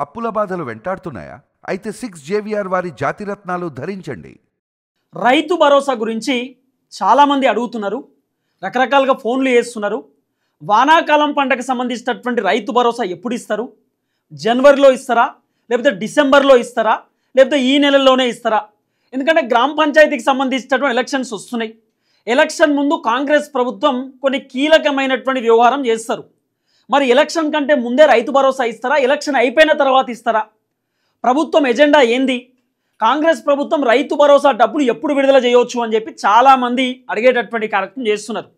అప్పుల బాధలు వెంటాడుతున్నాయా? అయితే 6JVR వారి జాతిరత్నాలు ధరించండి. రైతు భరోసా గురించి చాలామంది అడుగుతున్నారు, రకరకాలుగా ఫోన్లు చేస్తున్నారు. వానాకాలం పంటకు సంబంధించినటువంటి రైతు భరోసా ఎప్పుడు ఇస్తారు? జనవరిలో ఇస్తారా, లేకపోతే డిసెంబర్లో ఇస్తారా, లేకపోతే ఈ నెలల్లోనే ఇస్తారా? ఎందుకంటే గ్రామ పంచాయతీకి సంబంధించినటువంటి ఎలక్షన్స్ వస్తున్నాయి. ఎలక్షన్ ముందు కాంగ్రెస్ ప్రభుత్వం కొన్ని కీలకమైనటువంటి వ్యవహారం చేస్తారు. మరి ఎలక్షన్ కంటే ముందే రైతు భరోసా ఇస్తారా, ఎలక్షన్ అయిపోయిన తర్వాత ఇస్తారా? ప్రభుత్వం ఎజెండా ఏంది? కాంగ్రెస్ ప్రభుత్వం రైతు భరోసా డబ్బులు ఎప్పుడు విడుదల చేయవచ్చు అని చెప్పి చాలామంది అడిగేటటువంటి కార్యక్రమం చేస్తున్నారు.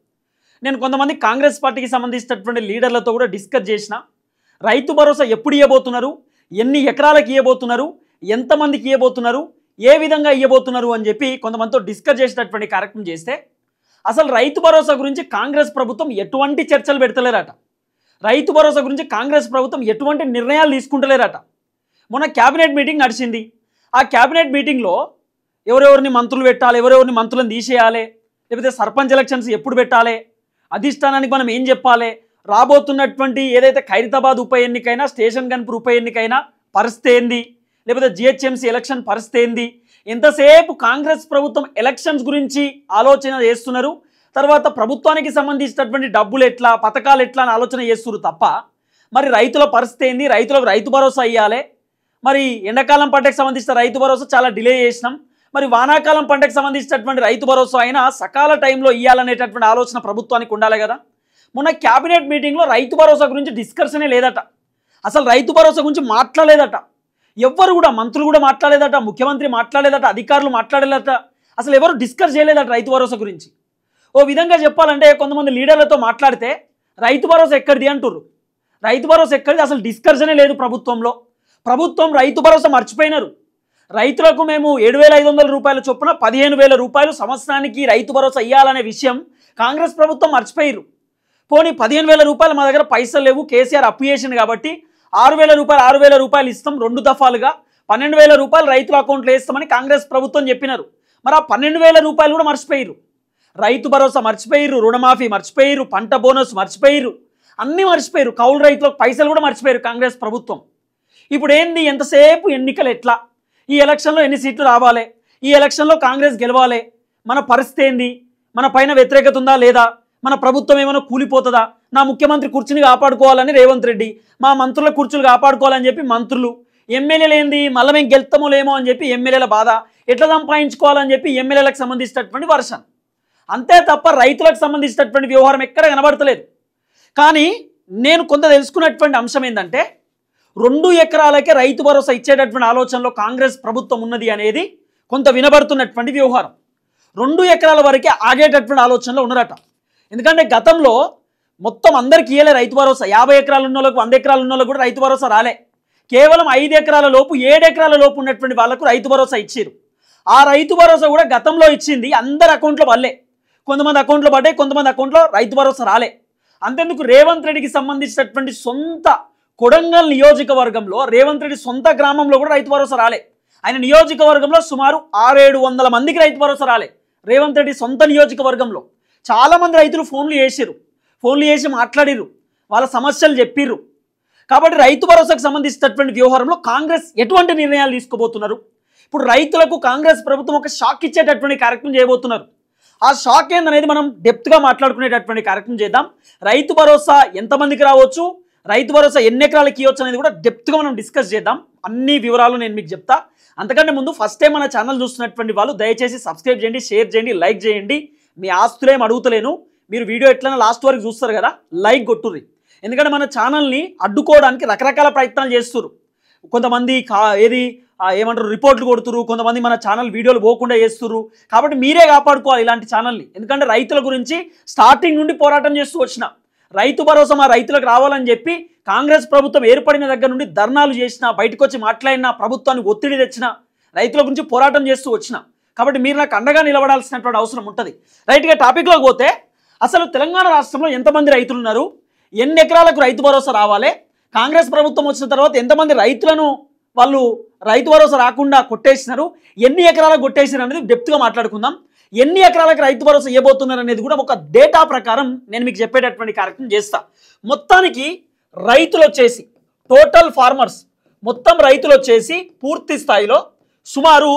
నేను కొంతమంది కాంగ్రెస్ పార్టీకి సంబంధించినటువంటి లీడర్లతో కూడా డిస్కస్ చేసిన. రైతు భరోసా ఎప్పుడు ఇవ్వబోతున్నారు, ఎన్ని ఎకరాలకు ఇవ్వబోతున్నారు, ఎంతమందికి ఇవ్వబోతున్నారు, ఏ విధంగా ఇవ్వబోతున్నారు అని చెప్పి కొంతమందితో డిస్కస్ చేసేటటువంటి కార్యక్రమం చేస్తే అసలు రైతు భరోసా గురించి కాంగ్రెస్ ప్రభుత్వం ఎటువంటి చర్చలు పెడతలేరట. రైతు భరోసా గురించి కాంగ్రెస్ ప్రభుత్వం ఎటువంటి నిర్ణయాలు తీసుకుంటలేరట. మొన్న క్యాబినెట్ మీటింగ్ నడిచింది. ఆ క్యాబినెట్ మీటింగ్లో ఎవరెవరిని మంత్రులు పెట్టాలి, ఎవరెవరిని మంత్రులను తీసేయాలి, లేకపోతే సర్పంచ్ ఎలక్షన్స్ ఎప్పుడు పెట్టాలి, అధిష్టానానికి మనం ఏం చెప్పాలి, రాబోతున్నటువంటి ఏదైతే ఖైరతాబాద్ ఉప ఎన్నికైనా, స్టేషన్ గన్పూర్ ఉప ఎన్నికైనా పరిస్థితి ఏంది, లేకపోతే జిహెచ్ఎంసీ ఎలక్షన్ పరిస్థితి ఏంది, ఎంతసేపు కాంగ్రెస్ ప్రభుత్వం ఎలక్షన్స్ గురించి ఆలోచన చేస్తున్నారు. తర్వాత ప్రభుత్వానికి సంబంధించినటువంటి డబ్బులు ఎట్లా, పథకాలు ఎట్లా అని ఆలోచన చేస్తున్నారు తప్ప మరి రైతుల పరిస్థితి ఏంది, రైతులకు రైతు భరోసా ఇవ్వాలి, మరి ఎండాకాలం పంటకు సంబంధించిన రైతు భరోసా చాలా డిలే చేసినాం, మరి వానాకాలం పంటకు సంబంధించినటువంటి రైతు భరోసా అయినా సకాల టైంలో ఇవ్వాలనేటటువంటి ఆలోచన ప్రభుత్వానికి ఉండాలి కదా. మొన్న క్యాబినెట్ మీటింగ్లో రైతు భరోసా గురించి డిస్కషనే లేదట. అసలు రైతు భరోసా గురించి మాట్లాడలేదట. ఎవ్వరు కూడా, మంత్రులు కూడా మాట్లాడలేదట, ముఖ్యమంత్రి మాట్లాడలేదట, అధికారులు మాట్లాడలేదట. అసలు ఎవరు డిస్కస్ చేయలేదట రైతు భరోసా గురించి. ఓ విధంగా చెప్పాలంటే కొంతమంది లీడర్లతో మాట్లాడితే రైతు భరోసా ఎక్కడిది అంటుర్రు. రైతు భరోసా ఎక్కడిది, అసలు డిస్కషనే లేదు ప్రభుత్వంలో. ప్రభుత్వం రైతు భరోసా మర్చిపోయినారు. రైతులకు మేము 7,500 రూపాయల చొప్పున 15,000 రూపాయలు సంవత్సరానికి రైతు భరోసా ఇవ్వాలనే విషయం కాంగ్రెస్ ప్రభుత్వం మర్చిపోయారు. పోనీ 15,000 రూపాయలు మా దగ్గర పైసలు లేవు, కేసీఆర్ అప్పు చేసింది కాబట్టి 6,000 రూపాయలు ఇస్తాం, 2 దఫాలుగా 12,000 రూపాయలు రైతుల అకౌంట్లో వేస్తామని కాంగ్రెస్ ప్రభుత్వం చెప్పినారు. మరి ఆ 12,000 రూపాయలు కూడా మర్చిపోయారు. రైతు భరోసా మర్చిపోయారు, రుణమాఫీ మర్చిపోయారు, పంట బోనస్ మర్చిపోయారు, అన్నీ మర్చిపోయారు. కౌలు రైతులకు పైసలు కూడా మర్చిపోయారు కాంగ్రెస్ ప్రభుత్వం. ఇప్పుడు ఏంది, ఎంతసేపు ఎన్నికలు ఎట్లా, ఈ ఎలక్షన్లో ఎన్ని సీట్లు రావాలి, ఈ ఎలక్షన్లో కాంగ్రెస్ గెలవాలి, మన పరిస్థితి ఏంది, మన పైన వ్యతిరేకత ఉందా లేదా, మన ప్రభుత్వం ఏమైనా కూలిపోతుందా, నా ముఖ్యమంత్రి కుర్చీని కాపాడుకోవాలని రేవంత్ రెడ్డి, మా మంత్రుల కుర్చీలు కాపాడుకోవాలని చెప్పి మంత్రులు, ఎమ్మెల్యేలు ఏంది మళ్ళీ మేము గెలుస్తామో లేమో అని చెప్పి ఎమ్మెల్యేల బాధ, ఎట్లా సంపాదించుకోవాలని చెప్పి ఎమ్మెల్యేలకు సంబంధించినటువంటి వర్షన్. అంతే తప్ప రైతులకు సంబంధించినటువంటి వ్యవహారం ఎక్కడ కనబడతలేదు. కానీ నేను కొంత తెలుసుకున్నటువంటి అంశం ఏంటంటే 2 ఎకరాలకే రైతు భరోసా ఇచ్చేటటువంటి ఆలోచనలో కాంగ్రెస్ ప్రభుత్వం ఉన్నది అనేది కొంత వినబడుతున్నటువంటి వ్యవహారం. 2 ఎకరాల వరకే ఆగేటటువంటి ఆలోచనలో ఉన్నారట. ఎందుకంటే గతంలో మొత్తం అందరికీ ఇయ్యలే రైతు భరోసా. 50 ఎకరాలు ఉన్న వాళ్ళకు, 100 ఎకరాలు ఉన్న వాళ్ళకు కూడా రైతు భరోసా రాలే. కేవలం 5 ఎకరాల లోపు, 7 ఎకరాల లోపు ఉన్నటువంటి వాళ్ళకు రైతు భరోసా ఇచ్చారు. ఆ రైతు భరోసా కూడా గతంలో ఇచ్చింది అందరి అకౌంట్లో పడలే. కొంతమంది అకౌంట్లో పడ్డాయి, కొంతమంది అకౌంట్లో రైతు భరోసా రాలే. అంతేందుకు రేవంత్ రెడ్డికి సంబంధించినటువంటి సొంత కొడంగల్ నియోజకవర్గంలో, రేవంత్ రెడ్డి సొంత గ్రామంలో కూడా రైతు భరోసా రాలే. ఆయన నియోజకవర్గంలో సుమారు 600-700 మందికి రైతు భరోసా రాలే. రేవంత్ రెడ్డి సొంత నియోజకవర్గంలో చాలామంది రైతులు ఫోన్లు చేసి మాట్లాడిర్రు, వాళ్ళ సమస్యలు చెప్పిర్రు. కాబట్టి రైతు భరోసాకు సంబంధించినటువంటి వ్యవహారంలో కాంగ్రెస్ ఎటువంటి నిర్ణయాలు తీసుకోబోతున్నారు? ఇప్పుడు రైతులకు కాంగ్రెస్ ప్రభుత్వం ఒక షాక్ ఇచ్చేటటువంటి కార్యక్రమం చేయబోతున్నారు. ఆ షాక్ ఏందనేది మనం డెప్త్గా మాట్లాడుకునేటటువంటి కార్యక్రమం చేద్దాం. రైతు భరోసా ఎంతమందికి రావచ్చు, రైతు భరోసా ఎన్ని ఎకరాలకి ఇవ్వచ్చు అనేది కూడా డెప్త్గా మనం డిస్కస్ చేద్దాం. అన్ని వివరాలు నేను మీకు చెప్తా. అంతకంటే ముందు ఫస్ట్ టైం మన ఛానల్ చూస్తున్నటువంటి వాళ్ళు దయచేసి సబ్స్క్రైబ్ చేయండి, షేర్ చేయండి, లైక్ చేయండి. మీ ఆస్తులేం అడుగుతలేను, మీరు వీడియో ఎట్లైనా లాస్ట్ వరకు చూస్తారు కదా, లైక్ కొట్టుర్రి. ఎందుకంటే మన ఛానల్ని అడ్డుకోవడానికి రకరకాల ప్రయత్నాలు చేస్తున్నారు. కొంతమంది ఏమంటారు రిపోర్ట్లు కొడుతురు, కొంతమంది మన ఛానల్ వీడియోలు పోకుండా చేస్తున్నారు. కాబట్టి మీరే కాపాడుకోవాలి ఇలాంటి ఛానల్ని. ఎందుకంటే రైతుల గురించి స్టార్టింగ్ నుండి పోరాటం చేస్తూ వచ్చిన, రైతు భరోసా మా రైతులకు రావాలని చెప్పి కాంగ్రెస్ ప్రభుత్వం ఏర్పడిన దగ్గర నుండి ధర్నాలు చేసిన, బయటకు వచ్చి మాట్లాడినా, ప్రభుత్వానికి ఒత్తిడి తెచ్చిన, రైతుల గురించి పోరాటం చేస్తూ వచ్చిన. కాబట్టి మీరు నాకు అండగా నిలబడాల్సినటువంటి అవసరం ఉంటుంది. రైట్గా టాపిక్లోకి పోతే అసలు తెలంగాణ రాష్ట్రంలో ఎంతమంది రైతులు ఉన్నారు, ఎన్ని ఎకరాలకు రైతు భరోసా రావాలి, కాంగ్రెస్ ప్రభుత్వం వచ్చిన తర్వాత ఎంతమంది రైతులను వాళ్ళు రైతు భరోసా రాకుండా కొట్టేసినారు, ఎన్ని ఎకరాలకు కొట్టేసినారు అనేది డెప్త్గా మాట్లాడుకుందాం. ఎన్ని ఎకరాలకు రైతు భరోసా ఇవ్వబోతున్నారు అనేది కూడా ఒక డేటా ప్రకారం నేను మీకు చెప్పేటటువంటి కార్యక్రమం చేస్తా. మొత్తానికి రైతులు వచ్చేసి టోటల్ ఫార్మర్స్ మొత్తం రైతులు వచ్చేసి పూర్తి స్థాయిలో సుమారు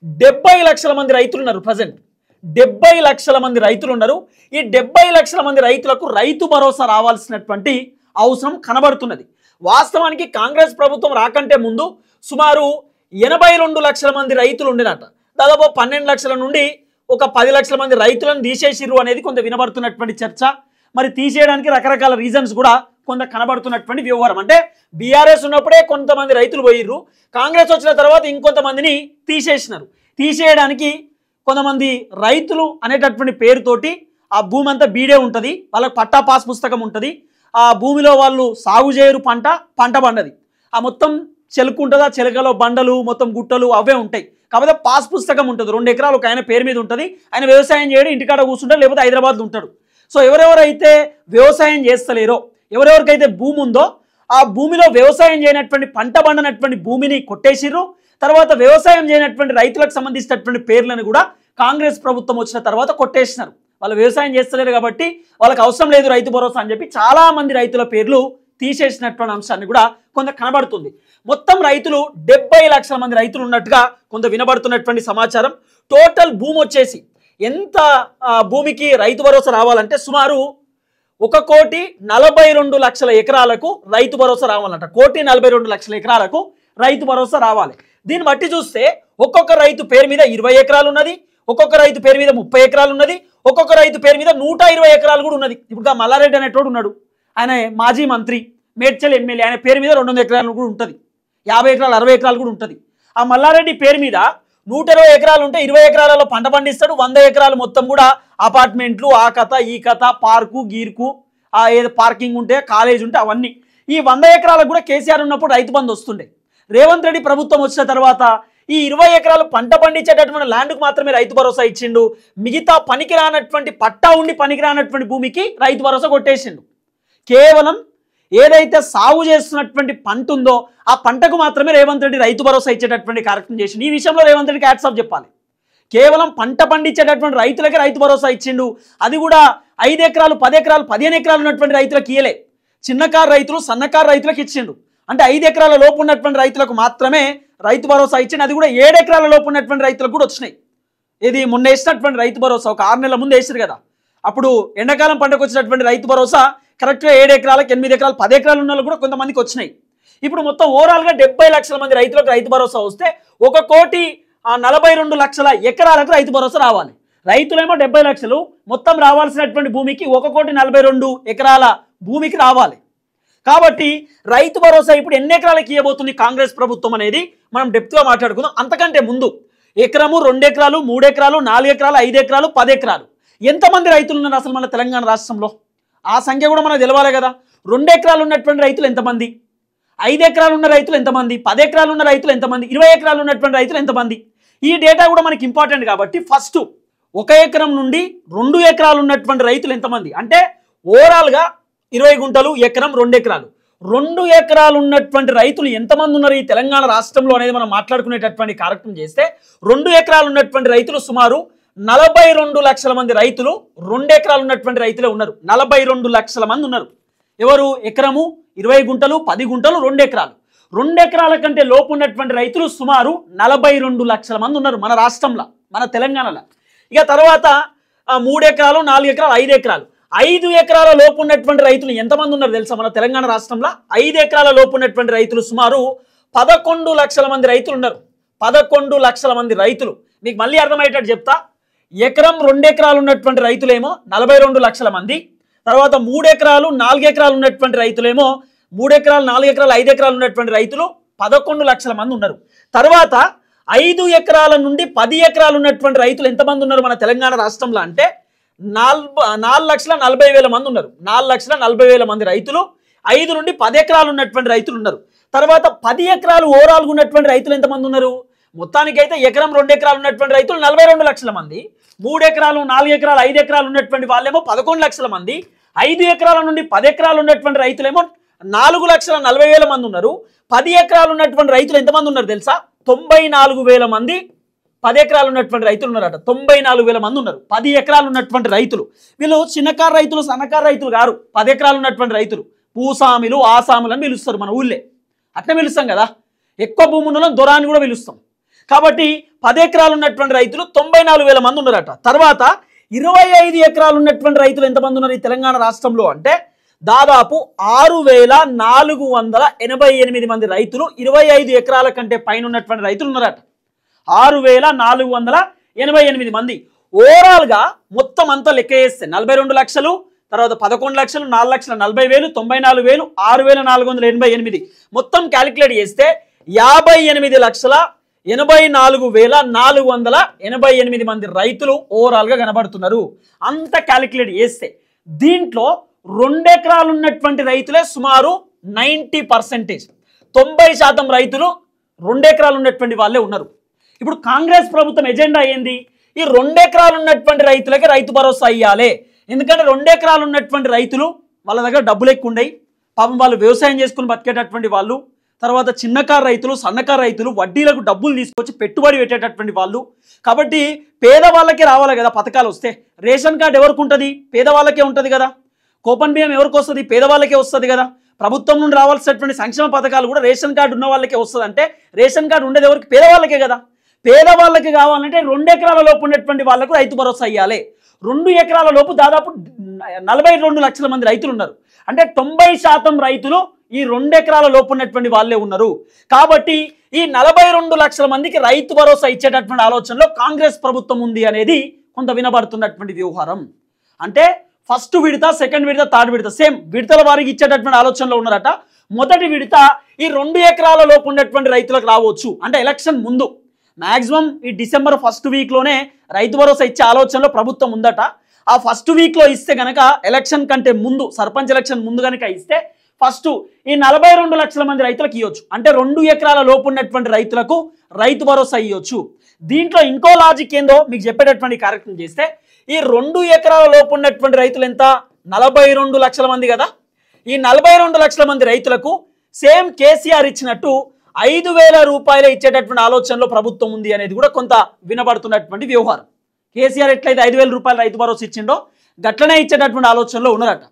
70 లక్షల మంది రైతులు ఉన్నారు. ప్రజెంట్ 70 లక్షల మంది రైతులు ఉన్నారు. ఈ 70 లక్షల మంది రైతులకు రైతు భరోసా రావాల్సినటువంటి అవసరం కనబడుతున్నది. వాస్తవానికి కాంగ్రెస్ ప్రభుత్వం రాకంటే ముందు సుమారు 82 లక్షల మంది రైతులు ఉండినట. దాదాపు 12 లక్షల నుండి ఒక 10 లక్షల మంది రైతులను తీసేసిర్రు అనేది కొంత వినబడుతున్నటువంటి చర్చ. మరి తీసేయడానికి రకరకాల రీజన్స్ కూడా కొంత కనబడుతున్నటువంటి వ్యవహారం. అంటే బీఆర్ఎస్ ఉన్నప్పుడే కొంతమంది రైతులు పోయిర్రు, కాంగ్రెస్ వచ్చిన తర్వాత ఇంకొంతమందిని తీసేసినారు. తీసేయడానికి కొంతమంది రైతులు అనేటటువంటి పేరుతోటి ఆ భూమి అంతా బీడే ఉంటుంది, వాళ్ళకి పట్టా పాస్ పుస్తకం ఉంటుంది, ఆ భూమిలో వాళ్ళు సాగు చేయరు, పంట పండది, ఆ మొత్తం చెలుకు ఉంటుంది, ఆ చెలకలో బండలు మొత్తం గుట్టలు అవే ఉంటాయి. కాకపోతే పాస్ పుస్తకం ఉంటుంది, 2 ఎకరాలు ఒక ఆయన పేరు మీద ఉంటుంది, ఆయన వ్యవసాయం చేయడం ఇంటికాడ కూర్చుంటాడు, లేకపోతే హైదరాబాద్లో ఉంటాడు. సో ఎవరెవరైతే వ్యవసాయం చేస్తలేరో, ఎవరెవరికైతే భూమి ఉందో ఆ భూమిలో వ్యవసాయం చేయనటువంటి పంట పండనటువంటి భూమిని కొట్టేసిర్రు. తర్వాత వ్యవసాయం చేయనటువంటి రైతులకు సంబంధించినటువంటి పేర్లను కూడా కాంగ్రెస్ ప్రభుత్వం వచ్చిన తర్వాత కొట్టేసినారు. వాళ్ళు వ్యవసాయం చేస్తలేరు కాబట్టి వాళ్ళకి అవసరం లేదు రైతు భరోసా అని చెప్పి చాలా మంది రైతుల పేర్లు తీసేసినటువంటి అంశాన్ని కూడా కొంత కనబడుతుంది. మొత్తం రైతులు 70 లక్షల మంది రైతులు ఉన్నట్టుగా కొంత వినబడుతున్నటువంటి సమాచారం. టోటల్ భూమి వచ్చేసి ఎంత భూమికి రైతు భరోసా రావాలంటే సుమారు 1,42,00,000 ఎకరాలకు రైతు భరోసా రావాలంట. 1,42,00,000 ఎకరాలకు రైతు భరోసా రావాలి. దీన్ని బట్టి చూస్తే ఒక్కొక్క రైతు పేరు మీద 20 ఎకరాలు ఉన్నది, ఒక్కొక్క రైతు పేరు మీద 30 ఎకరాలు ఉన్నది, ఒక్కొక్క రైతు పేరు మీద 120 ఎకరాలు కూడా ఉన్నది. ఇప్పుడు మల్లారెడ్డి అనేటోడు ఉన్నాడు, ఆయన మాజీ మంత్రి, మేడ్చల్ ఎమ్మెల్యే, ఆయన పేరు మీద 200 ఎకరాలు కూడా ఉంటుంది, 50 ఎకరాలు 60 ఎకరాలు కూడా ఉంటుంది. ఆ మల్లారెడ్డి పేరు మీద 120 ఎకరాలు ఉంటే 20 ఎకరాలలో పంట పండిస్తాడు, 100 ఎకరాలు మొత్తం కూడా అపార్ట్మెంట్లు, ఆ కథ ఈ కథ, పార్కు గీర్కు, ఆ ఏదో పార్కింగ్ ఉంటే కాలేజ్ ఉంటే అవన్నీ. ఈ 100 ఎకరాలకు కూడా కేసీఆర్ ఉన్నప్పుడు రైతు బంధు వస్తుండే. రేవంత్ రెడ్డి ప్రభుత్వం వచ్చిన తర్వాత ఈ 20 ఎకరాలు పంట పండించేటటువంటి ల్యాండ్కు మాత్రమే రైతు భరోసా ఇచ్చిండు. మిగతా పనికిరానటువంటి పట్టా ఉండి పనికిరానటువంటి భూమికి రైతు భరోసా కొట్టేసిండు. కేవలం ఏదైతే సాగు చేస్తున్నటువంటి పంట ఉందో ఆ పంటకు మాత్రమే రేవంత్ రెడ్డి రైతు భరోసా ఇచ్చేటటువంటి కార్యక్రమం చేసిండు. ఈ విషయంలో రేవంత్ రెడ్డికి హ్యాట్స్ ఆఫ్ చెప్పాలి. కేవలం పంట పండించేటటువంటి రైతులకే రైతు భరోసా ఇచ్చిండు. అది కూడా 5 ఎకరాలు 10 ఎకరాలు 15 ఎకరాలు ఉన్నటువంటి రైతులకు ఇయ్యలే, చిన్నకారు రైతులు సన్నకారు రైతులకు ఇచ్చిండు. అంటే 5 ఎకరాల లోపు ఉన్నటువంటి రైతులకు మాత్రమే రైతు భరోసా ఇచ్చిండు. అది కూడా 7 ఎకరాల లోపు ఉన్నటువంటి రైతులకు కూడా వచ్చినాయి. ఇది మొన్న వేసినటువంటి రైతు భరోసా ఒక 6 నెలల ముందు వేసారు కదా, అప్పుడు ఎండాకాలం పంటకు వచ్చినటువంటి రైతు భరోసా కరెక్ట్గా 7 ఎకరాలకు 8 ఎకరాలు 10 ఎకరాలు ఉన్న వాళ్ళు కూడా కొంతమందికి వచ్చినాయి. ఇప్పుడు మొత్తం ఓవరాల్గా 70 లక్షల మంది రైతులకు రైతు భరోసా వస్తే 1,42,00,000 ఎకరాలకు రైతు భరోసా రావాలి. రైతులేమో 70 లక్షలు, మొత్తం రావాల్సినటువంటి భూమికి 1,42,00,000 ఎకరాల భూమికి రావాలి. కాబట్టి రైతు భరోసా ఇప్పుడు ఎన్ని ఎకరాలకి ఇవ్వబోతుంది కాంగ్రెస్ ప్రభుత్వం అనేది మనం డెప్త్గా మాట్లాడుకుందాం. అంతకంటే ముందు ఎకరము 2 ఎకరాలు 3 ఎకరాలు 4 ఎకరాలు 5 ఎకరాలు 10 ఎకరాలు ఎంతమంది రైతులు ఉన్నారు అసలు మన తెలంగాణ రాష్ట్రంలో? ఆ సంఖ్య కూడా మనకు తెలవాలి కదా. 2 ఎకరాలు ఉన్నటువంటి రైతులు ఎంతమంది, 5 ఎకరాలు ఉన్న రైతులు ఎంతమంది, 10 ఎకరాలు ఉన్న రైతులు ఎంతమంది, 20 ఎకరాలు ఉన్నటువంటి రైతులు ఎంతమంది? ఈ డేటా కూడా మనకి ఇంపార్టెంట్ కాబట్టి ఫస్ట్ 1 ఎకరం నుండి 2 ఎకరాలు ఉన్నటువంటి రైతులు ఎంతమంది, అంటే ఓవరాల్గా 20 గుంటలు ఎకరం 2 ఎకరాలు 2 ఎకరాలు ఉన్నటువంటి రైతులు ఎంతమంది ఉన్నారు ఈ తెలంగాణ రాష్ట్రంలో అనేది మనం మాట్లాడుకునేటటువంటి కార్యక్రమం చేస్తే 2 ఎకరాలు ఉన్నటువంటి రైతులు సుమారు 42 లక్షల మంది రైతులు 2 ఎకరాలు ఉన్నటువంటి రైతులే ఉన్నారు. 42 లక్షల మంది ఉన్నారు. ఎవరు? ఎకరము 20 గుంటలు 10 గుంటలు 2 ఎకరాలు 2 ఎకరాల కంటే లోపు ఉన్నటువంటి రైతులు సుమారు 42 లక్షల మంది ఉన్నారు మన రాష్ట్రంలో, మన తెలంగాణలో. ఇక తర్వాత 3 ఎకరాలు 4 ఎకరాలు 5 ఎకరాలు 5 ఎకరాల లోపు ఉన్నటువంటి రైతులు ఎంతమంది ఉన్నారు తెలుసా మన తెలంగాణ రాష్ట్రంలో? 5 ఎకరాల లోపు ఉన్నటువంటి రైతులు సుమారు 11 లక్షల మంది రైతులు ఉన్నారు. 11 లక్షల మంది రైతులు. మీకు మళ్ళీ అర్థమయ్యేటట్టు చెప్తా. ఎకరం 2 ఎకరాలు ఉన్నటువంటి రైతులేమో 42 లక్షల మంది, తర్వాత 3 ఎకరాలు 4 ఎకరాలు ఉన్నటువంటి రైతులేమో 3 ఎకరాలు 4 ఎకరాలు 5 ఎకరాలు ఉన్నటువంటి రైతులు 11 లక్షల మంది ఉన్నారు. తర్వాత 5 ఎకరాల నుండి 10 ఎకరాలు ఉన్నటువంటి రైతులు ఎంతమంది ఉన్నారు మన తెలంగాణ రాష్ట్రంలో అంటే 4,40,000 మంది ఉన్నారు. 4,40,000 మంది రైతులు 5 నుండి 10 ఎకరాలు ఉన్నటువంటి రైతులు ఉన్నారు. తర్వాత 10 ఎకరాలు ఓవరాల్గా ఉన్నటువంటి రైతులు ఎంతమంది ఉన్నారు? మొత్తానికైతే ఎకరం 2 ఎకరాలు ఉన్నటువంటి రైతులు 42 లక్షల మంది, 3 ఎకరాలు 4 ఎకరాలు 5 ఎకరాలు ఉన్నటువంటి వాళ్ళేమో 11 లక్షల మంది, 5 ఎకరాల నుండి 10 ఎకరాలు ఉన్నటువంటి రైతులేమో 4,40,000 మంది ఉన్నారు. 10 ఎకరాలు ఉన్నటువంటి రైతులు ఎంతమంది ఉన్నారు తెలుసా? 94,000 మంది 10 ఎకరాలు ఉన్నటువంటి రైతులు ఉన్నారట. 94,000 మంది ఉన్నారు 10 ఎకరాలు ఉన్నటువంటి రైతులు. వీళ్ళు చిన్నకారు రైతులు సన్నకారు రైతులు గారు, 10 ఎకరాలు ఉన్నటువంటి రైతులు. భూసాములు ఆసాములు అని పిలుస్తారు మన ఊళ్ళే. అట్లా పిలుస్తాం కదా. ఎక్కువ భూమి ఉన్న దొర అని కూడా పిలుస్తాం. కాబట్టి 10 ఎకరాలు ఉన్నటువంటి రైతులు 94,000 మంది ఉన్నారట. తర్వాత 25 ఎకరాలు ఉన్నటువంటి రైతులు ఎంతమంది ఉన్నారు ఈ తెలంగాణ రాష్ట్రంలో అంటే దాదాపు 6,488 మంది రైతులు 25 ఎకరాల కంటే పైన ఉన్నటువంటి రైతులు ఉన్నారట. 6,488 మంది. ఓవరాల్గా మొత్తం అంతా లెక్క చేస్తే 42 లక్షలు, తర్వాత 11 లక్షలు, 4,40,000, 94,000, 6,488 మొత్తం క్యాలిక్యులేట్ చేస్తే 58,84,488 మంది రైతులు ఓవరాల్గా కనబడుతున్నారు. అంత క్యాలిక్యులేట్ చేస్తే దీంట్లో 2 ఎకరాలు ఉన్నటువంటి రైతులే సుమారు 90%, 90% రైతులు 2 ఎకరాలు ఉన్నటువంటి వాళ్ళే ఉన్నారు. ఇప్పుడు కాంగ్రెస్ ప్రభుత్వం ఎజెండా ఏంది? ఈ 2 ఎకరాలు ఉన్నటువంటి రైతులకి రైతు భరోసా ఇవ్వాలి. ఎందుకంటే 2 ఎకరాలు ఉన్నటువంటి రైతులు వాళ్ళ దగ్గర డబ్బులు ఎక్కువ ఉన్నాయి, పాపం వాళ్ళు వ్యవసాయం చేసుకుని బతికేటటువంటి వాళ్ళు, తర్వాత చిన్నకారు రైతులు, సన్నకారు రైతులు, వడ్డీలకు డబ్బులు తీసుకొచ్చి పెట్టుబడి పెట్టేటటువంటి వాళ్ళు. కాబట్టి పేదవాళ్ళకే రావాలి కదా పథకాలు వస్తే. రేషన్ కార్డు ఎవరికి ఉంటుంది? పేదవాళ్ళకే ఉంటుంది కదా. కూపన్ బియ్యం ఎవరికి వస్తుంది? పేదవాళ్ళకే వస్తుంది కదా. ప్రభుత్వం నుండి రావాల్సినటువంటి సంక్షేమ పథకాలు కూడా రేషన్ కార్డు ఉన్న వాళ్ళకే వస్తుంది. అంటే రేషన్ కార్డు ఉండేది ఎవరికి? పేదవాళ్ళకే కదా. పేదవాళ్ళకి కావాలంటే 2 ఎకరాల లోపు ఉన్నటువంటి వాళ్ళకు రైతు భరోసా ఇవ్వాలి. 2 ఎకరాల లోపు దాదాపు 42 లక్షల మంది రైతులు ఉన్నారు. అంటే 90% రైతులు ఈ 2 ఎకరాల లోపు ఉన్నటువంటి వాళ్ళే ఉన్నారు. కాబట్టి ఈ 42 లక్షల మందికి రైతు భరోసా ఇచ్చేటటువంటి ఆలోచనలో కాంగ్రెస్ ప్రభుత్వం ఉంది అనేది కొంత వినబడుతున్నటువంటి వ్యవహారం. అంటే ఫస్ట్ విడత, సెకండ్ విడత, థర్డ్ విడత సేమ్ విడతల వారికి ఇచ్చేటటువంటి ఆలోచనలో ఉన్నారట. మొదటి విడత ఈ 2 ఎకరాల లోపు ఉన్నటువంటి రైతులకు రావచ్చు. అంటే ఎలక్షన్ ముందు మ్యాక్సిమం ఈ డిసెంబర్ ఫస్ట్ వీక్లోనే రైతు భరోసా ఇచ్చే ఆలోచనలో ప్రభుత్వం ఉందట. ఆ ఫస్ట్ వీక్లో ఇస్తే కనుక ఎలక్షన్ కంటే ముందు, సర్పంచ్ ఎలక్షన్ ముందు కనుక ఇస్తే ఫస్ట్ ఈ 42 లక్షల మంది రైతులకు ఇవ్వచ్చు. అంటే 2 ఎకరాల లోపు ఉన్నటువంటి రైతులకు రైతు భరోసా ఇవ్వచ్చు. దీంట్లో ఇంకో లాజిక్ ఏందో మీకు చెప్పేటటువంటి కార్యక్రమం చేస్తే ఈ 2 ఎకరాల లోపు ఉన్నటువంటి రైతులు ఎంత? 42 లక్షల మంది కదా. ఈ 42 లక్షల మంది రైతులకు సేమ్ కేసీఆర్ ఇచ్చినట్టు 5,000 రూపాయలు ఇచ్చేటటువంటి ఆలోచనలో ప్రభుత్వం ఉంది అనేది కూడా కొంత వినబడుతున్నటువంటి వ్యవహారం. కేసీఆర్ ఎట్లయితే 5,000 రూపాయలు రైతు భరోసా ఇచ్చిండో గట్లనే ఇచ్చేటటువంటి ఆలోచనలో ఉన్నారట.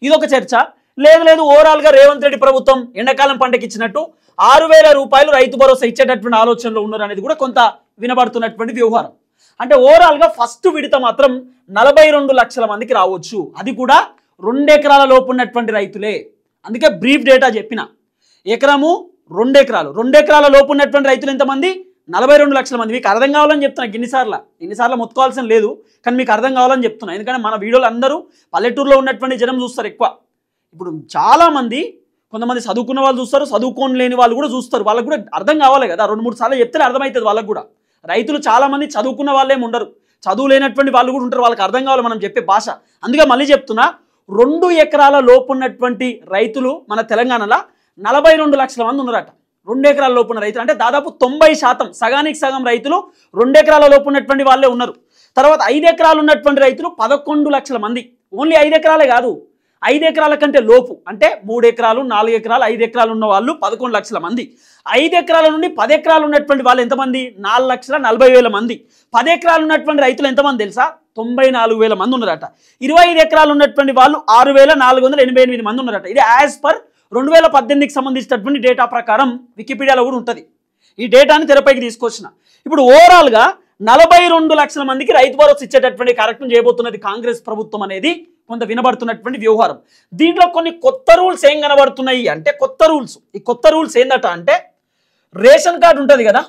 ఇదొక చర్చ. లేదు ఓవరాల్గా రేవంత్ రెడ్డి ప్రభుత్వం ఎండాకాలం పంటకి ఇచ్చినట్టు 6,000 రూపాయలు రైతు భరోసా ఇచ్చేటటువంటి ఆలోచనలో ఉన్నారు అనేది కూడా కొంత వినబడుతున్నటువంటి వ్యవహారం. అంటే ఓవరాల్గా ఫస్ట్ విడత మాత్రం 42 లక్షల మందికి రావచ్చు. అది కూడా 2 ఎకరాల లోపు ఉన్నటువంటి రైతులే. అందుకే బ్రీఫ్ డేటా చెప్పిన. ఎకరము 2 ఎకరాలు, 2 ఎకరాల లోపు ఉన్నటువంటి రైతులు ఎంతమంది? 42 లక్షల మంది. మీకు అర్థం కావాలని చెప్తున్నా. ఇన్నిసార్లు మొత్తుకోవాల్సిన లేదు, కానీ మీకు అర్థం కావాలని చెప్తున్నా. ఎందుకంటే మన వీడియోలు అందరూ పల్లెటూరులో ఉన్నటువంటి జనం చూస్తారు ఎక్కువ. ఇప్పుడు చాలామంది, కొంతమంది చదువుకున్న వాళ్ళు చూస్తారు, చదువుకోని లేని వాళ్ళు కూడా చూస్తారు. వాళ్ళకు కూడా అర్థం కావాలి కదా. 2-3 సార్లు చెప్తే అర్థమవుతుంది వాళ్ళకు కూడా. రైతులు చాలామంది చదువుకున్న వాళ్ళేమి ఉండరు, చదువు లేనటువంటి వాళ్ళు కూడా ఉంటారు. వాళ్ళకి అర్థం కావాలి మనం చెప్పే భాష. అందుకే మళ్ళీ చెప్తున్నా, 2 ఎకరాల లోపు ఉన్నటువంటి రైతులు మన తెలంగాణలో 42 లక్షల మంది ఉన్నారట. 2 ఎకరాల లోపు ఉన్న రైతులు అంటే దాదాపు 90%, సగానికి సగం రైతులు 2 ఎకరాల లోపు ఉన్నటువంటి వాళ్ళే ఉన్నారు. తర్వాత 5 ఎకరాలు ఉన్నటువంటి రైతులు 11 లక్షల మంది. ఓన్లీ 5 ఎకరాలే కాదు, 5 ఎకరాల కంటే లోపు అంటే 3 ఎకరాలు, 4 ఎకరాలు, 5 ఎకరాలు ఉన్న వాళ్ళు 11 లక్షల మంది. 5 ఎకరాల నుండి 10 ఎకరాలు ఉన్నటువంటి వాళ్ళు ఎంతమంది? 4,40,000 మంది. 10 ఎకరాలు ఉన్నటువంటి రైతులు ఎంతమంది తెలుసా? 94,000 మంది ఉన్నారట. 25 ఎకరాలు ఉన్నటువంటి వాళ్ళు 6,488 మంది ఉన్నారట. ఇది యాజ్ పర్ 2018కి సంబంధించినటువంటి డేటా ప్రకారం వికీపీడియాలో కూడా ఉంటుంది. ఈ డేటాని తెరపైకి తీసుకొచ్చిన. ఇప్పుడు ఓవరాల్గా 42 లక్షల మందికి రైతు భరోసా ఇచ్చేటటువంటి కార్యక్రమం చేయబోతున్నది కాంగ్రెస్ ప్రభుత్వం అనేది కొంత వినబడుతున్నటువంటి వ్యవహారం. దీంట్లో కొన్ని కొత్త రూల్స్ ఏం కనబడుతున్నాయి అంటే, కొత్త రూల్స్. ఈ కొత్త రూల్స్ ఏందట అంటే, రేషన్ కార్డు ఉంటుంది కదా,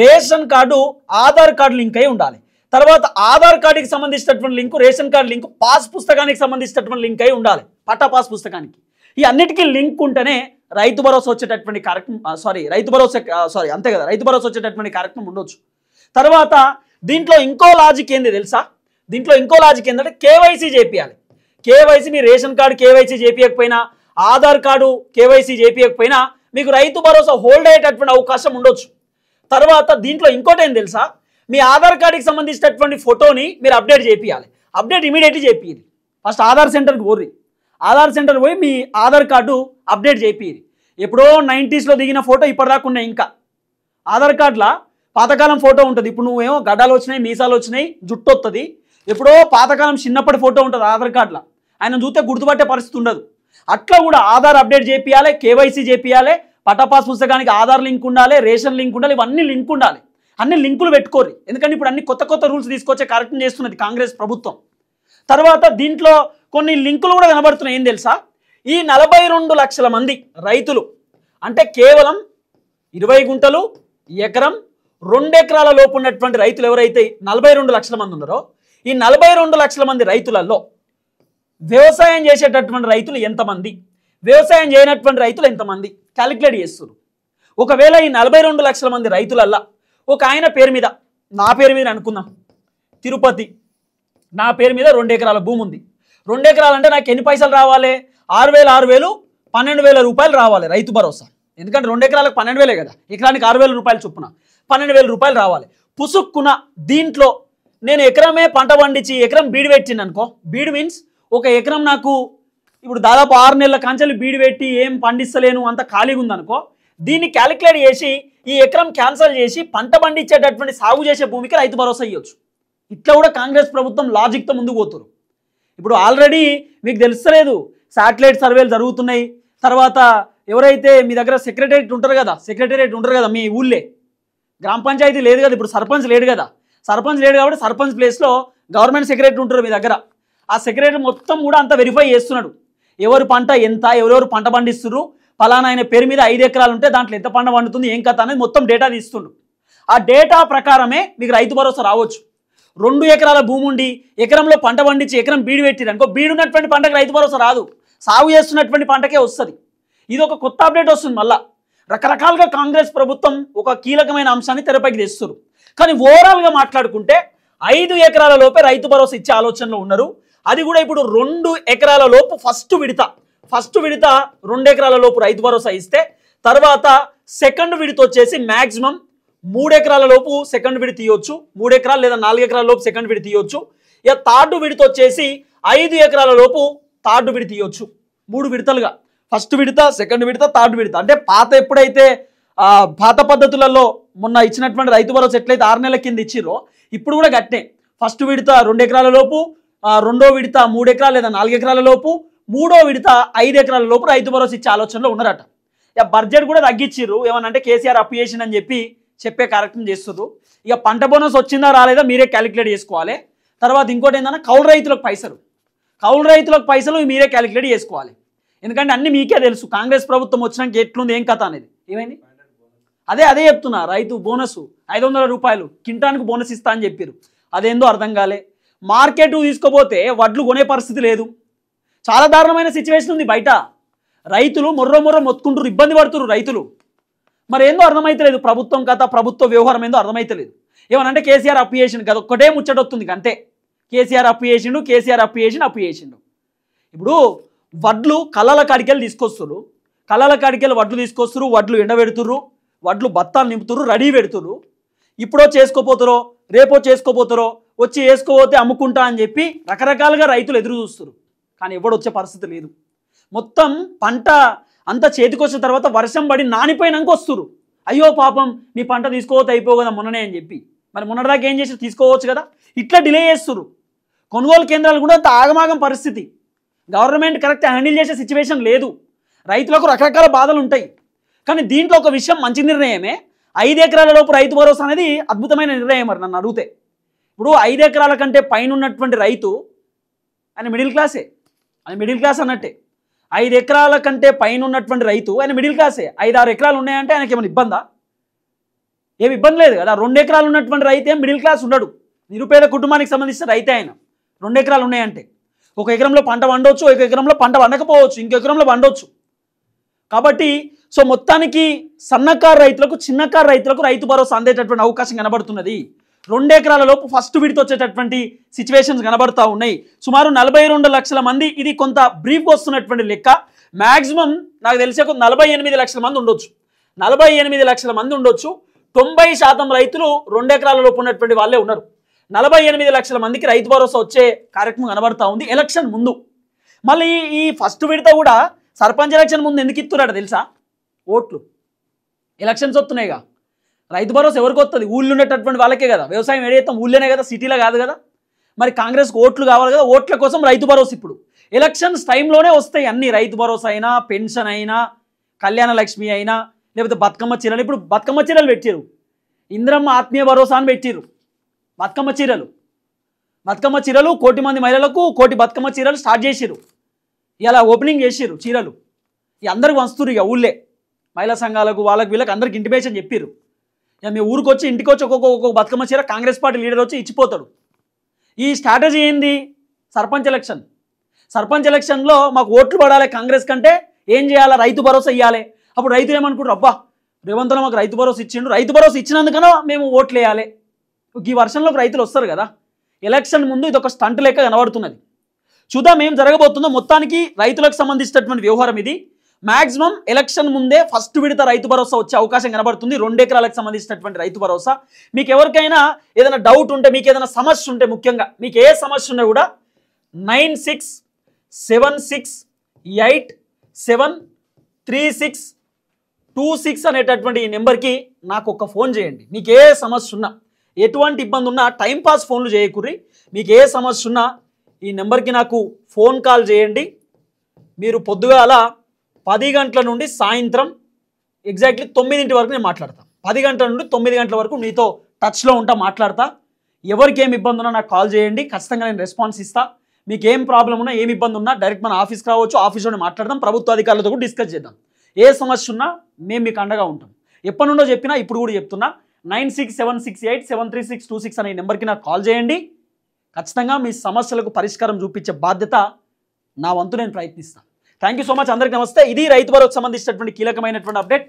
ration card Aadhaar card link అయి ఉండాలి. తర్వాత ఆధార్ కార్డుకి సంబంధించినటువంటి link, ration card link, pass పుస్తకానికి సంబంధించినటువంటి లింక్ అయి ఉండాలి. పట్టా పాస్ పుస్తకానికి. ఈ అన్నిటికీ లింక్ ఉంటేనే రైతు భరోసా వచ్చేటటువంటి కార్యక్రమం, రైతు భరోసా వచ్చేటటువంటి కార్యక్రమం ఉండొచ్చు. తర్వాత దీంట్లో ఇంకో లాజిక్ ఏంది తెలుసా? దీంట్లో ఇంకో లాజిక్ ఏంటంటే కేవైసీ చేపియాలి. కేవైసీ, మీ రేషన్ కార్డు కేవైసీ చేపియకపోయినా, ఆధార్ కార్డు కేవైసీ చేపియకపోయినా మీకు రైతు భరోసా హోల్డ్ అయ్యేటటువంటి అవకాశం ఉండొచ్చు. తర్వాత దీంట్లో ఇంకోటి ఏం తెలుసా? మీ ఆధార్ కార్డుకి సంబంధించినటువంటి ఫోటోని మీరు అప్డేట్ చేపియాలి. అప్డేట్ ఇమీడియట్లీ చేపియాలి. ఫస్ట్ ఆధార్ సెంటర్కి పోర్రి, ఆధార్ సెంటర్ పోయి మీ ఆధార్ కార్డు అప్డేట్ చేపియాలి. ఎప్పుడో 90స్లో దిగిన ఫోటో ఇప్పటిదాకా ఉన్నాయి. ఇంకా ఆధార్ కార్డులో పాతకాలం ఫోటో ఉంటుంది. ఇప్పుడు నువ్వేమో గడ్డలు వచ్చినాయి, మీసాలు వచ్చినాయి, జుట్టు వస్తుంది. ఎప్పుడో పాతకాలం చిన్నప్పటి ఫోటో ఉంటుంది ఆధార్ కార్డులో. ఆయన చూస్తే గుర్తుపట్టే పరిస్థితి ఉండదు. అట్లా కూడా ఆధార్ అప్డేట్ చేపియాలి, కేవైసీ చేపియాలి, పటాపాస్ పుస్తకానికి ఆధార్ లింక్ ఉండాలి, రేషన్ లింక్ ఉండాలి, ఇవన్నీ లింక్ ఉండాలి. అన్ని లింకులు పెట్టుకోరు. ఎందుకంటే ఇప్పుడు అన్ని కొత్త కొత్త రూల్స్ తీసుకొచ్చే కార్యక్రమం చేస్తున్నది కాంగ్రెస్ ప్రభుత్వం. తర్వాత దీంట్లో కొన్ని లింకులు కూడా కనబడుతున్నాయి. ఏం తెలుసా, ఈ 42 లక్షల మంది రైతులు అంటే కేవలం 20 గుంటలు ఎకరం 2 ఎకరాల లోపు ఉన్నటువంటి రైతులు ఎవరైతే 42 లక్షల మంది ఉన్నారో, ఈ 42 లక్షల మంది రైతులలో వ్యవసాయం చేసేటటువంటి రైతులు ఎంతమంది, వ్యవసాయం చేయనటువంటి రైతులు ఎంతమంది క్యాలిక్యులేట్ చేస్తారు. ఒకవేళ ఈ 42 లక్షల మంది రైతులల్లా ఒక ఆయన పేరు మీద, నా పేరు మీద అనుకుందాం, తిరుపతి, నా పేరు మీద 2 ఎకరాల భూమి ఉంది. 2 ఎకరాలు అంటే నాకు ఎన్ని పైసలు రావాలి? 6,000 12,000 రూపాయలు రావాలి రైతు భరోసా. ఎందుకంటే 2 ఎకరాలకు 12,000 కదా, ఎకరానికి 6,000 రూపాయలు చొప్పున 12,000 రూపాయలు రావాలి. పుసుక్కున దీంట్లో నేను ఎకరమే పంట పండించి ఎకరం బీడు పెట్టింది అనుకో, బీడు మీన్స్ ఒక ఎకరం నాకు ఇప్పుడు దాదాపు 6 నెలల కంచెలు బీడు పెట్టి ఏం పండిస్తలేను, అంత ఖాళీగా ఉందనుకో, దీన్ని క్యాలిక్యులేట్ చేసి ఈ ఎకరం క్యాన్సల్ చేసి పంట పండించేటటువంటి సాగు చేసే భూమికి రైతు భరోసా ఇవ్వచ్చు. ఇట్లా కూడా కాంగ్రెస్ ప్రభుత్వం లాజిక్తో ముందుకు పోతున్నారు. ఇప్పుడు ఆల్రెడీ మీకు తెలుస్తలేదు, శాటిలైట్ సర్వేలు జరుగుతున్నాయి. తర్వాత ఎవరైతే మీ దగ్గర సెక్రటేరియట్ ఉంటారు కదా మీ ఊళ్ళే, గ్రామ పంచాయతీ లేదు కదా, ఇప్పుడు సర్పంచ్ లేడు కదా, సర్పంచ్ లేడు కాబట్టి సర్పంచ్ ప్లేస్లో గవర్నమెంట్ సెక్రటరీ ఉంటారు మీ దగ్గర. ఆ సెక్రటరీ మొత్తం కూడా అంతా వెరిఫై చేస్తున్నాడు. ఎవరు పంట ఎంత, ఎవరెవరు పంట పండిస్తున్నారు, ఫలానా ఆయన పేరు మీద 5 ఎకరాలు ఉంటే దాంట్లో ఎంత పంట పండుతుంది, ఏం కథ అనేది మొత్తం డేటా తీస్తుండు. ఆ డేటా ప్రకారమే మీకు రైతు భరోసా రావచ్చు. 2 ఎకరాల భూమి ఉండి ఎకరంలో పంట పండించి ఎకరం బీడు పెట్టిరు అనుకో, బీడు ఉన్నటువంటి పంటకు రైతు భరోసా రాదు, సాగు చేస్తున్నటువంటి పంటకే వస్తుంది. ఇది ఒక కొత్త అప్డేట్ వస్తుంది. మళ్ళా రకరకాలుగా కాంగ్రెస్ ప్రభుత్వం ఒక కీలకమైన అంశాన్ని తెరపైకి తెస్తారు. కానీ ఓవరాల్గా మాట్లాడుకుంటే 5 ఎకరాల లోపే రైతు భరోసా ఇచ్చే ఆలోచనలో ఉన్నారు. అది కూడా ఇప్పుడు 2 ఎకరాల లోపు ఫస్ట్ విడత 2 ఎకరాల లోపు రైతు భరోసా ఇస్తే, తర్వాత సెకండ్ విడత వచ్చేసి మ్యాక్సిమం 3 ఎకరాల లోపు సెకండ్ విడత తీయొచ్చు, 3 ఎకరాలు లేదా 4 ఎకరాల లోపు సెకండ్ విడత తీయొచ్చు. ఇక థర్డ్ విడత వచ్చేసి 5 ఎకరాల లోపు థర్డ్ విడత తీయొచ్చు. 3 విడతలుగా, ఫస్ట్ విడత, సెకండ్ విడత, థర్డ్ విడత. అంటే ఎప్పుడైతే పాత పద్ధతులలో మొన్న ఇచ్చినటువంటి రైతు భరోసా ఎట్లయితే 6 నెలల కింద ఇచ్చిరో, ఇప్పుడు కూడా గట్టే ఫస్ట్ విడత 2 ఎకరాల లోపు, రెండో విడత 3 ఎకరాలు లేదా 4 ఎకరాల లోపు, మూడో విడత 5 ఎకరాల లోపు రైతు భరోసా ఇచ్చే ఆలోచనలో ఉన్నారట. ఇక బడ్జెట్ కూడా తగ్గించిర్రు. ఏమనంటే కేసీఆర్ అప్పు చేసిండు అని చెప్పే కార్యక్రమం చేస్తున్నారు. ఇక పంట బోనస్ వచ్చిందా రాలేదా మీరే క్యాలిక్యులేట్ చేసుకోవాలి. తర్వాత ఇంకోటి ఏంటంటే కౌలు రైతులకు పైసలు మీరే క్యాలిక్యులేట్ చేసుకోవాలి. ఎందుకంటే అన్ని మీకే తెలుసు, కాంగ్రెస్ ప్రభుత్వం వచ్చినాక ఎట్లుంది ఏం కథ అనేది. ఏమైంది అదే చెప్తున్నా, రైతు బోనస్ 500 రూపాయలు కింటానికి బోనస్ ఇస్తా అని చెప్పారు. అదేందో అర్థం కాలే. మార్కెట్ తీసుకోపోతే వడ్లు కొనే పరిస్థితి లేదు. చాలా దారుణమైన సిచ్యువేషన్ ఉంది బయట. రైతులు మొర్ర మొత్తుకుంటారు, ఇబ్బంది పడుతున్నారు రైతులు. మరి ఏందో అర్థమైతలేదు, ప్రభుత్వం కథ, ప్రభుత్వ వ్యవహారం ఏందో అర్థమైతలేదు. ఏమనంటే కేసీఆర్ అప్పు చేసిండు కదా, ఒక్కటే ముచ్చటొస్తుంది అంతే. కేసీఆర్ అప్పు చేసిండు. ఇప్పుడు వడ్లు కళ్ళల కాడికెళ్ళి తీసుకొస్తారు, వడ్లు తీసుకొస్తారు, వడ్లు ఎండబెడుతుర్రు, వడ్లు బత్తాలు నింపుతుర్రు, రెడీ పెడుతుర్రు. ఇప్పుడో చేసుకోపోతారో రేపో చేసుకోపోతారో, వచ్చి వేసుకోపోతే అమ్ముకుంటా అని చెప్పి రకరకాలుగా రైతులు ఎదురు చూస్తారు. కానీ ఎవడు వచ్చే పరిస్థితి లేదు. మొత్తం పంట అంతా చేతికొచ్చిన తర్వాత వర్షం పడి నానిపోయినాక వస్తురు. అయ్యో పాపం నీ పంట తీసుకోవద్దు అయిపో కదా మొన్ననే అని చెప్పి. మరి మొన్నటిదాకా ఏం చేసి తీసుకోవచ్చు కదా, ఇట్లా డిలే చేస్తురు. కొనుగోలు కేంద్రాలు కూడా అంత ఆగమాగం పరిస్థితి. గవర్నమెంట్ కరెక్ట్ హ్యాండిల్ చేసే సిచ్యువేషన్ లేదు. రైతులకు రకరకాల బాధలు ఉంటాయి. కానీ దీంట్లో ఒక విషయం మంచి నిర్ణయమే. 5 ఎకరాల లోపు రైతు భరోసా అనేది అద్భుతమైన నిర్ణయం. మరి నన్ను అడిగితే ఇప్పుడు 5 ఎకరాల కంటే పైన ఉన్నటువంటి రైతు ఆయన మిడిల్ క్లాస్ అన్నట్టే. 5 ఎకరాల కంటే పైన ఉన్నటువంటి రైతు ఆయన మిడిల్ క్లాసే. 5-6 ఎకరాలు ఉన్నాయంటే ఆయనకి ఏమైనా ఇబ్బందా? ఏమి ఇబ్బంది లేదు కదా. 2 ఎకరాలు ఉన్నటువంటి రైతు ఏం మిడిల్ క్లాస్ ఉండడు, నిరుపేద కుటుంబానికి సంబంధించిన రైతే ఆయన. 2 ఎకరాలు ఉన్నాయంటే ఒక ఎకరంలో పంట పండవచ్చు, ఒక ఎకరంలో పంట పండకపోవచ్చు, ఇంకో ఎకరంలో పండవచ్చు. కాబట్టి సో మొత్తానికి సన్నకారు రైతులకు, చిన్నకారు రైతులకు రైతు భరోసా అందేటటువంటి అవకాశం కనబడుతున్నది. 2 ఎకరాల లోపు ఫస్ట్ విడత వచ్చేటటువంటి సిచ్యువేషన్స్ కనబడతా ఉన్నాయి. సుమారు 42 లక్షల మంది. ఇది కొంత బ్రీఫ్ వస్తున్నటువంటి లెక్క. మ్యాక్సిమం నాకు తెలిసే 48 లక్షల మంది ఉండొచ్చు. 48 లక్షల మంది ఉండొచ్చు. 90% రైతులు 2 ఎకరాల లోపు ఉన్నటువంటి వాళ్ళే ఉన్నారు. 48 లక్షల మందికి రైతు భరోసా వచ్చే కార్యక్రమం కనబడతా ఉంది ఎలక్షన్ ముందు. మళ్ళీ ఈ ఫస్ట్ విడత కూడా సర్పంచ్ ఎలక్షన్ ముందు ఎందుకు ఇస్తున్నాడు తెలుసా? ఓట్లు. ఎలక్షన్స్ వస్తున్నాయిగా, రైతు భరోసా ఎవరికి వస్తుంది? ఊళ్ళో ఉండేటటువంటి వాళ్ళకే కదా. వ్యవసాయం ఏడైతే ఊళ్ళోనే కదా, సిటీలో కాదు కదా. మరి కాంగ్రెస్కి ఓట్లు కావాలి కదా, ఓట్ల కోసం రైతు భరోసా ఇప్పుడు ఎలక్షన్స్ టైంలోనే వస్తాయి అన్ని. రైతు భరోసా అయినా, పెన్షన్ అయినా, కళ్యాణ లక్ష్మి అయినా, లేకపోతే బతుకమ్మ చీరలు. ఇప్పుడు బతుకమ్మ చీరలు పెట్టిరు, ఇందిరమ్మ ఆత్మీయ భరోసా అని పెట్టిరు. బతుకమ్మ చీరలు 1,00,00,000 మంది మహిళలకు 1,00,00,000 బతుకమ్మ చీరలు స్టార్ట్ చేసిరు. ఇలా ఓపెనింగ్ చేసిరు చీరలు. ఇక అందరికి వంచుతురు, ఇక ఊళ్ళే మహిళా సంఘాలకు వాళ్ళకి వీళ్ళకి అందరికి ఇంటిమేషన్ చెప్పిరు. ఇక మీ ఊరికి వచ్చి ఇంటికి వచ్చి ఒక్కొక్క బతుకమ్మ చీర కాంగ్రెస్ పార్టీ లీడర్ వచ్చి ఇచ్చిపోతాడు. ఈ స్ట్రాటజీ ఏంది? సర్పంచ్ ఎలక్షన్లో మాకు ఓట్లు పడాలి కాంగ్రెస్ కంటే ఏం చేయాలి? రైతు భరోసా ఇవ్వాలి. అప్పుడు రైతులు ఏమనుకుంటారు, అబ్బా రేవంత్లో మాకు రైతు భరోసా ఇచ్చిండు, రైతు భరోసా ఇచ్చినందుకనో మేము ఓట్లు వేయాలి. ఈ వర్షంలోకి రైతులు వస్తారు కదా. ఎలక్షన్ ముందు ఇది ఒక స్టంట్ లెక్క కనబడుతున్నది. చూద్దాం ఏం జరగబోతుందో. మొత్తానికి రైతులకు సంబంధించినటువంటి వ్యవహారం ఇది. మ్యాక్సిమం ఎలక్షన్ ముందే ఫస్ట్ విడత రైతు భరోసా వచ్చే అవకాశం కనబడుతుంది. 2 ఎకరాలకు సంబంధించినటువంటి రైతు భరోసా. మీకు ఎవరికైనా ఏదైనా డౌట్ ఉంటే, మీకు ఏదైనా సమస్య ఉంటే, ముఖ్యంగా మీకు ఏ సమస్య ఉన్నా కూడా 9676873626 అనేటటువంటి ఈ నెంబర్కి నాకు ఒక ఫోన్ చేయండి. మీకు ఏ సమస్య ఉన్నా, ఎటువంటి ఇబ్బంది ఉన్నా, టైంపాస్ ఫోన్లు చేయకుర్రి. మీకు ఏ సమస్య ఉన్నా ఈ నెంబర్కి నాకు ఫోన్ కాల్ చేయండి. మీరు పొద్దుగాల 10 గంటల నుండి సాయంత్రం ఎగ్జాక్ట్లీ 9 వరకు నేను మాట్లాడతాను. 10 గంటల నుండి 9 గంటల వరకు మీతో టచ్లో ఉంటా, మాట్లాడతా. ఎవరికి ఏం ఇబ్బంది ఉన్నా నాకు కాల్ చేయండి, ఖచ్చితంగా నేను రెస్పాన్స్ ఇస్తా. మీకు ఏం ప్రాబ్లం ఉన్నా, ఏం ఇబ్బంది ఉన్నా డైరెక్ట్ మన ఆఫీస్కి రావచ్చు, ఆఫీస్లోనే మాట్లాడదాం, ప్రభుత్వ అధికారులతో కూడా డిస్కస్ చేద్దాం. ఏ సమస్య ఉన్నా మేము మీకు అండగా ఉంటాం. ఎప్పటి నుండో చెప్పినా ఇప్పుడు కూడా చెప్తున్నా, 9676873626 అనే నెంబర్కి నాకు కాల్ చేయండి. ఖచ్చితంగా మీ సమస్యలకు పరిష్కారం చూపించే బాధ్యత నా వంతు నేను ప్రయత్నిస్తాను. Thank you so much. అందరికీ నమస్తే. ఇది రైతు భరోసాకు సంబంధించినటువంటి కీలకమైనటువంటి అప్డేట్.